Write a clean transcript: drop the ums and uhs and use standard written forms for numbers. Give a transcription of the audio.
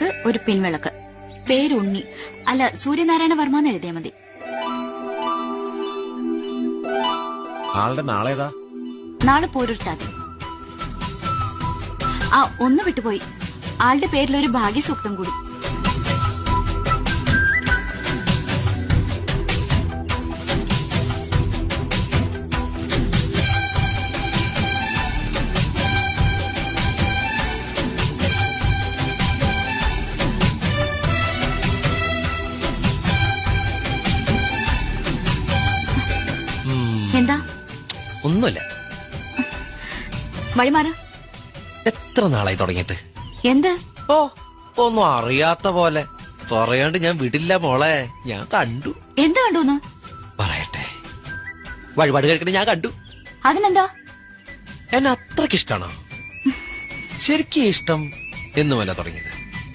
വിളക്ക് ഒരു പിൻവിളക്ക്. പേര് ഉണ്ണി. അല്ല, സൂര്യനാരായണ വർമ്മ എന്ന് എഴുതിയാ മതി. ആളുടെ നാളേതാ? നാളെ പോരുട്ടാതി. ആ, ഒന്ന് വിട്ടുപോയി. ആളുടെ പേരിലൊരു ഭാഗ്യസൂക്തം കൂടി. എന്താ? ഒന്നുമില്ല. വഴിമാറ്. എത്ര നാളായി തുടങ്ങിയിട്ട്? എന്ത്? ഓ, ഒന്നും അറിയാത്ത പോലെ പറയാണ്ട് ഞാൻ വിടില്ല മോളെ. ഞാൻ കണ്ടു. എന്ത് കണ്ടൂന്ന്? പറയട്ടെ. വഴിപാട് കഴിക്കണേ ഞാൻ കണ്ടു. അതിനെന്താ? എന്നെ അത്രക്ക് ഇഷ്ടാണോ? ശരിക്കും ഇഷ്ടം എന്നുമല്ല തുടങ്ങിയത്.